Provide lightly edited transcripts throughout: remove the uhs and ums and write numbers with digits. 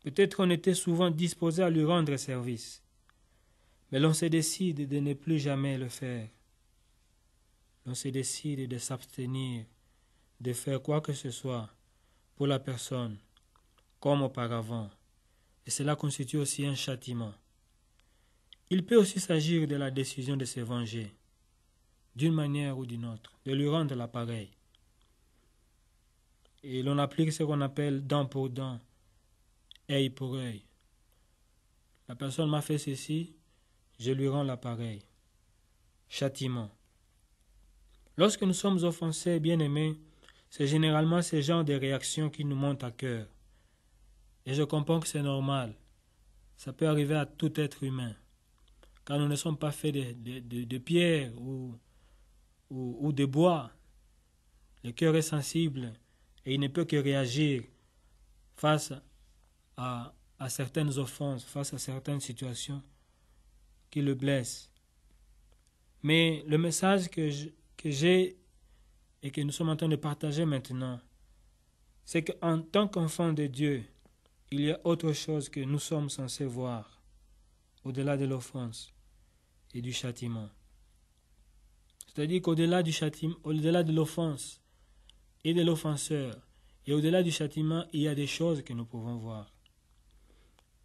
Peut-être on était souvent disposé à lui rendre service, mais l'on se décide de ne plus jamais le faire. L'on se décide de s'abstenir, de faire quoi que ce soit pour la personne, comme auparavant. Et cela constitue aussi un châtiment. Il peut aussi s'agir de la décision de se venger, d'une manière ou d'une autre, de lui rendre l'appareil. Et l'on applique ce qu'on appelle dent pour dent, œil pour œil. La personne m'a fait ceci, je lui rends l'appareil. Châtiment. Lorsque nous sommes offensés, bien-aimés, c'est généralement ce genre de réactions qui nous montent à cœur. Et je comprends que c'est normal. Ça peut arriver à tout être humain. Car nous ne sommes pas faits de pierre ou de bois. Le cœur est sensible et il ne peut que réagir face à certaines offenses, face à certaines situations qui le blessent. Mais le message que j'ai et que nous sommes en train de partager maintenant, c'est qu'en tant qu'enfant de Dieu, il y a autre chose que nous sommes censés voir au-delà de l'offense et du châtiment. C'est-à-dire qu'au-delà du châtiment, au-delà de l'offense et de l'offenseur, et au-delà du châtiment, il y a des choses que nous pouvons voir.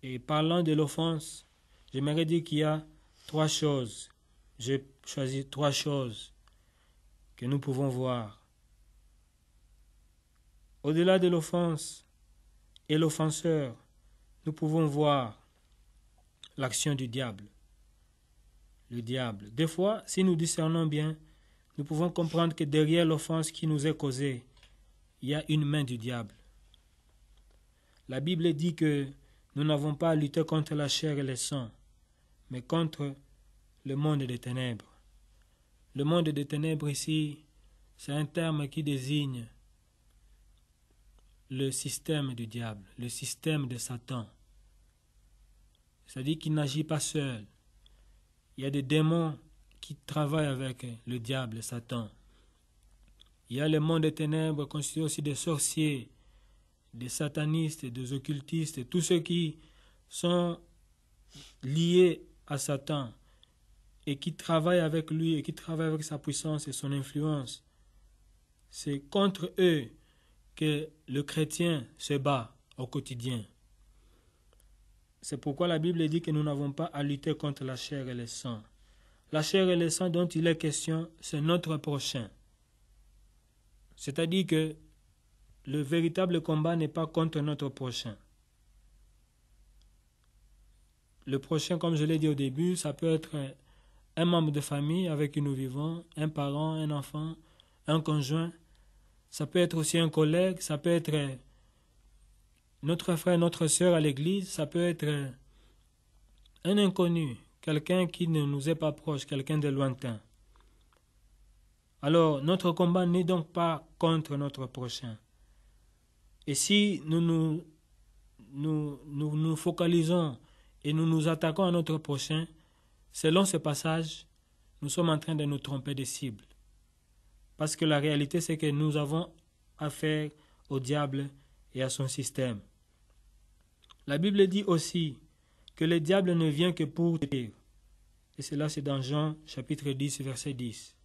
Et parlant de l'offense, j'aimerais dire qu'il y a 3 choses. J'ai choisi 3 choses que nous pouvons voir. Au-delà de l'offense et l'offenseur, nous pouvons voir l'action du diable. Le diable. Des fois, si nous discernons bien, nous pouvons comprendre que derrière l'offense qui nous est causée, il y a une main du diable. La Bible dit que nous n'avons pas à lutter contre la chair et le sang, mais contre le monde des ténèbres. Le monde des ténèbres ici, c'est un terme qui désigne le système du diable, le système de Satan. C'est-à-dire qu'il n'agit pas seul. Il y a des démons qui travaillent avec le diable, Satan. Il y a le monde des ténèbres constitué aussi des sorciers, des satanistes, des occultistes, tous ceux qui sont liés à Satan et qui travaillent avec lui et qui travaillent avec sa puissance et son influence. C'est contre eux que le chrétien se bat au quotidien. C'est pourquoi la Bible dit que nous n'avons pas à lutter contre la chair et le sang. La chair et le sang dont il est question, c'est notre prochain. C'est-à-dire que le véritable combat n'est pas contre notre prochain. Le prochain, comme je l'ai dit au début, ça peut être un membre de famille avec qui nous vivons, un parent, un enfant, un conjoint. Ça peut être aussi un collègue, ça peut être notre frère, notre sœur à l'église, ça peut être un inconnu, quelqu'un qui ne nous est pas proche, quelqu'un de lointain. Alors, notre combat n'est donc pas contre notre prochain. Et si nous nous focalisons et nous nous attaquons à notre prochain, selon ce passage, nous sommes en train de nous tromper de cible. Parce que la réalité, c'est que nous avons affaire au diable et à son système. La Bible dit aussi que le diable ne vient que pour tuer. Et cela, c'est dans Jean chapitre 10, verset 10.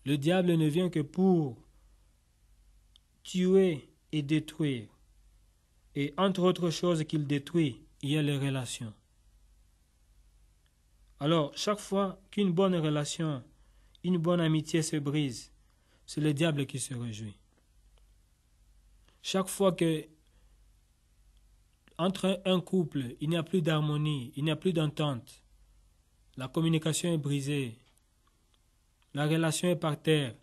Le diable ne vient que pour tuer et détruire. Et entre autres choses qu'il détruit, il y a les relations. Alors, chaque fois qu'une bonne relation, une bonne amitié se brise, c'est le diable qui se réjouit. Chaque fois que entre un couple, il n'y a plus d'harmonie, il n'y a plus d'entente, la communication est brisée, la relation est par terre,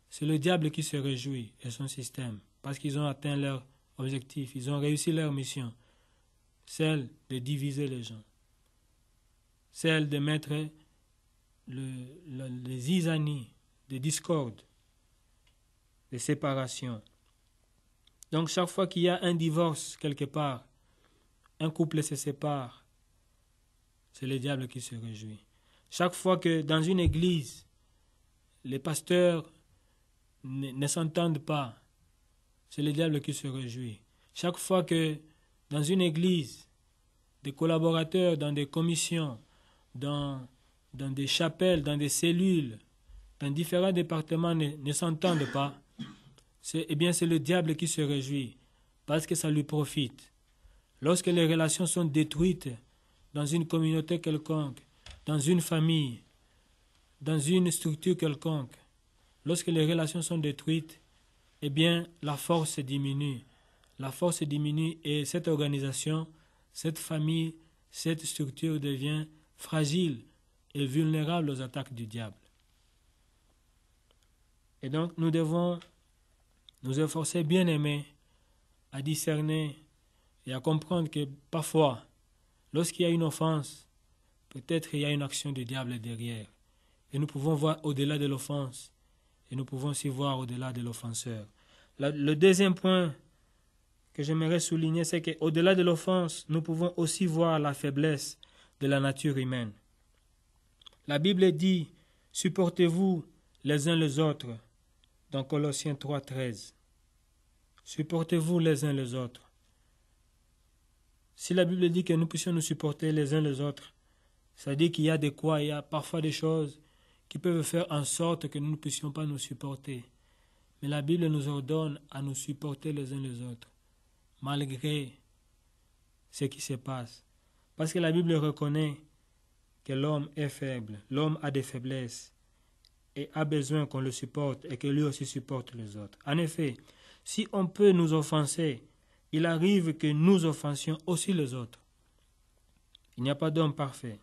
c'est le diable qui se réjouit et son système, parce qu'ils ont atteint leur objectif, ils ont réussi leur mission, celle de diviser les gens, celle de mettre les zizanies, des discordes, des séparations. Donc chaque fois qu'il y a un divorce quelque part, un couple se sépare, c'est le diable qui se réjouit. Chaque fois que dans une église, les pasteurs ne s'entendent pas, c'est le diable qui se réjouit. Chaque fois que dans une église, des collaborateurs dans des commissions, dans des chapelles, dans des cellules, dans différents départements ne s'entendent pas, c'est le diable qui se réjouit parce que ça lui profite. Lorsque les relations sont détruites dans une communauté quelconque, dans une famille, dans une structure quelconque, lorsque les relations sont détruites, eh bien, la force diminue. La force diminue et cette organisation, cette famille, cette structure devient fragile et vulnérable aux attaques du diable. Et donc, nous devons nous efforcer, bien aimés, à discerner et à comprendre que parfois, lorsqu'il y a une offense, peut-être il y a une action du diable derrière. Et nous pouvons voir au-delà de l'offense. Et nous pouvons aussi voir au-delà de l'offenseur. Le deuxième point que j'aimerais souligner, c'est qu'au-delà de l'offense, nous pouvons aussi voir la faiblesse de la nature humaine. La Bible dit, supportez-vous les uns les autres, dans Colossiens 3,13. Supportez-vous les uns les autres. Si la Bible dit que nous puissions nous supporter les uns les autres, ça dit qu'il y a parfois des choses qui peuvent faire en sorte que nous ne puissions pas nous supporter. Mais la Bible nous ordonne à nous supporter les uns les autres, malgré ce qui se passe. Parce que la Bible reconnaît que l'homme est faible, l'homme a des faiblesses et a besoin qu'on le supporte et que lui aussi supporte les autres. En effet, si on peut nous offenser, il arrive que nous offensions aussi les autres. Il n'y a pas d'homme parfait.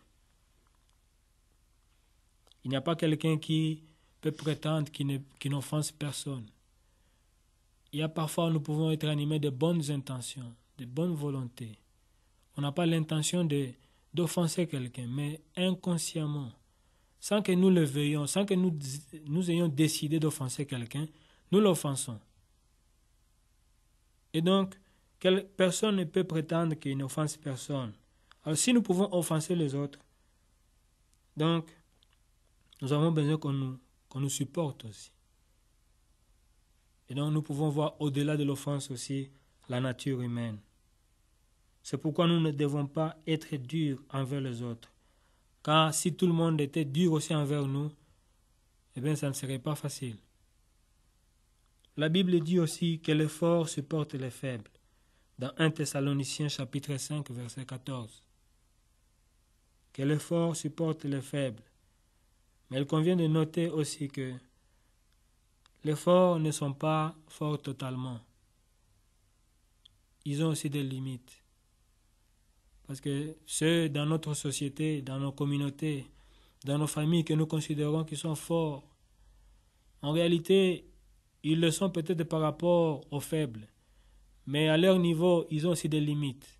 Il n'y a pas quelqu'un qui peut prétendre qu'il n'offense personne. Il y a parfois, nous pouvons être animés de bonnes intentions, de bonnes volontés. On n'a pas l'intention d'offenser quelqu'un, mais inconsciemment, sans que nous le veuillions, sans que nous ayons décidé d'offenser quelqu'un, nous l'offensons. Et donc, personne ne peut prétendre qu'il n'offense personne. Alors si nous pouvons offenser les autres, donc, nous avons besoin qu'on nous supporte aussi. Et donc nous pouvons voir au-delà de l'offense aussi la nature humaine. C'est pourquoi nous ne devons pas être durs envers les autres. Car si tout le monde était dur aussi envers nous, eh bien ça ne serait pas facile. La Bible dit aussi que les forts supportent les faibles. Dans 1 Thessaloniciens chapitre 5 verset 14. Que les forts supportent les faibles. Mais il convient de noter aussi que les forts ne sont pas forts totalement. Ils ont aussi des limites. Parce que ceux dans notre société, dans nos communautés, dans nos familles que nous considérons qui sont forts, en réalité, ils le sont peut-être par rapport aux faibles. Mais à leur niveau, ils ont aussi des limites.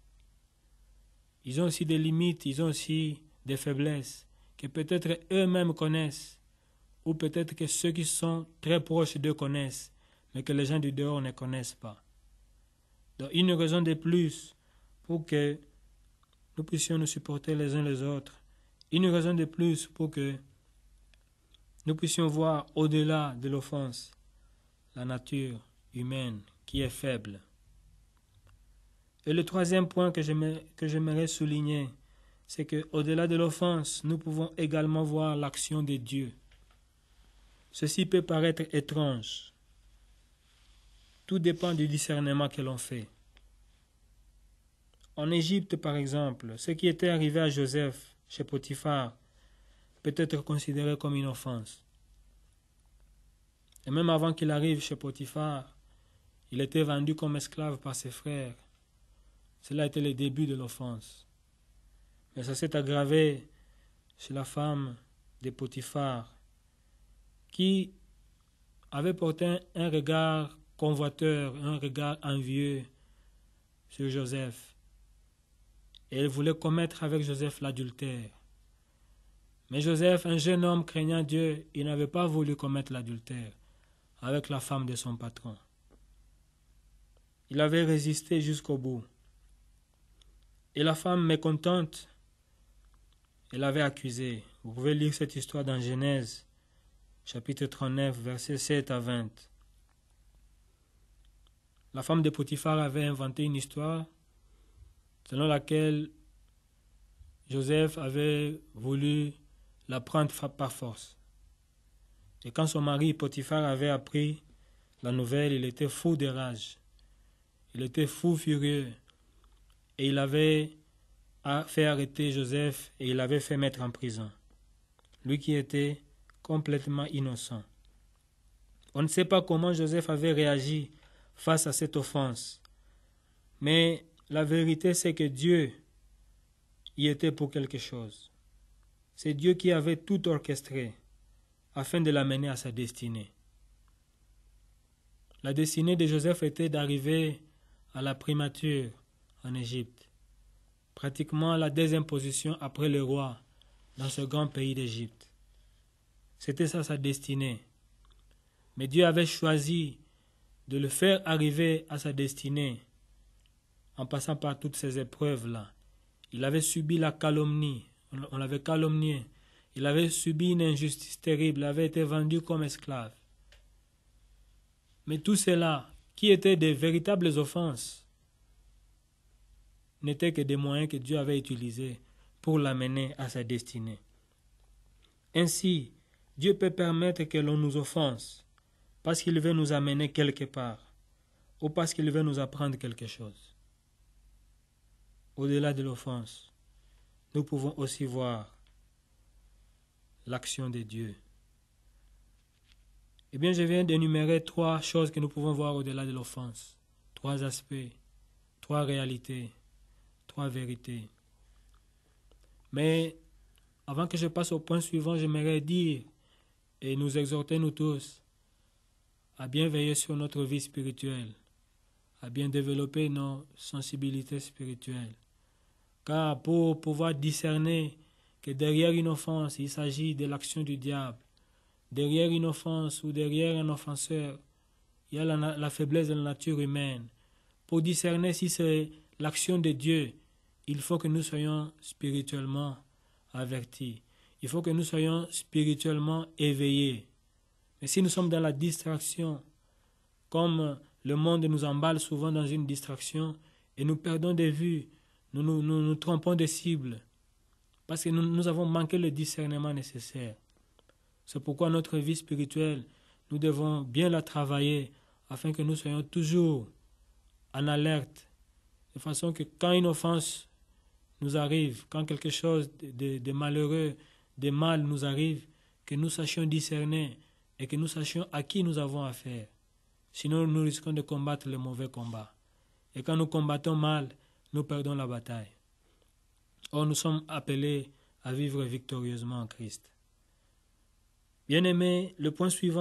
Ils ont aussi des limites, ils ont aussi des faiblesses que peut-être eux-mêmes connaissent, ou peut-être que ceux qui sont très proches d'eux connaissent, mais que les gens du dehors ne connaissent pas. Donc une raison de plus pour que nous puissions nous supporter les uns les autres, une raison de plus pour que nous puissions voir au-delà de l'offense la nature humaine qui est faible. Et le troisième point que j'aimerais souligner, c'est qu'au-delà de l'offense, nous pouvons également voir l'action de Dieu. Ceci peut paraître étrange. Tout dépend du discernement que l'on fait. En Égypte, par exemple, ce qui était arrivé à Joseph chez Potiphar peut être considéré comme une offense. Et même avant qu'il arrive chez Potiphar, il était vendu comme esclave par ses frères. Cela était le début de l'offense. Mais ça s'est aggravé chez la femme de Potiphar, qui avait porté un regard convoiteur, un regard envieux sur Joseph. Et elle voulait commettre avec Joseph l'adultère. Mais Joseph, un jeune homme craignant Dieu, il n'avait pas voulu commettre l'adultère avec la femme de son patron. Il avait résisté jusqu'au bout. Et la femme mécontente, elle avait accusé. Vous pouvez lire cette histoire dans Genèse, chapitre 39, versets 7 à 20. La femme de Potiphar avait inventé une histoire selon laquelle Joseph avait voulu la prendre par force. Et quand son mari Potiphar avait appris la nouvelle, il était fou de rage. Il était fou furieux. Et il avait fait arrêter Joseph et il l'avait fait mettre en prison. Lui qui était complètement innocent. On ne sait pas comment Joseph avait réagi face à cette offense. Mais la vérité, c'est que Dieu y était pour quelque chose. C'est Dieu qui avait tout orchestré afin de l'amener à sa destinée. La destinée de Joseph était d'arriver à la primature en Égypte, pratiquement la deuxième position après le roi dans ce grand pays d'Égypte. C'était ça sa destinée. Mais Dieu avait choisi de le faire arriver à sa destinée en passant par toutes ces épreuves-là. Il avait subi la calomnie, on l'avait calomnié. Il avait subi une injustice terrible, il avait été vendu comme esclave. Mais tout cela, qui étaient des véritables offenses, n'étaient que des moyens que Dieu avait utilisés pour l'amener à sa destinée. Ainsi, Dieu peut permettre que l'on nous offense parce qu'il veut nous amener quelque part ou parce qu'il veut nous apprendre quelque chose. Au-delà de l'offense, nous pouvons aussi voir l'action de Dieu. Eh bien, je viens d'énumérer 3 choses que nous pouvons voir au-delà de l'offense. 3 aspects, 3 réalités, 3 vérités. Mais avant que je passe au point suivant, j'aimerais dire et nous exhorter nous tous à bien veiller sur notre vie spirituelle, à bien développer nos sensibilités spirituelles. Car pour pouvoir discerner que derrière une offense, il s'agit de l'action du diable, derrière une offense ou derrière un offenseur, il y a la faiblesse de la nature humaine. Pour discerner si c'est l'action de Dieu, il faut que nous soyons spirituellement avertis. Il faut que nous soyons spirituellement éveillés. Mais si nous sommes dans la distraction, comme le monde nous emballe souvent dans une distraction, et nous perdons de vue, nous trompons de cible, parce que nous avons manqué le discernement nécessaire. C'est pourquoi notre vie spirituelle, nous devons bien la travailler afin que nous soyons toujours en alerte, de façon que quand une offense nous arrive, quand quelque chose de malheureux, de mal nous arrive, que nous sachions discerner et que nous sachions à qui nous avons affaire. Sinon, nous risquons de combattre le mauvais combat. Et quand nous combattons mal, nous perdons la bataille. Or, nous sommes appelés à vivre victorieusement en Christ. Bien-aimés, le point suivant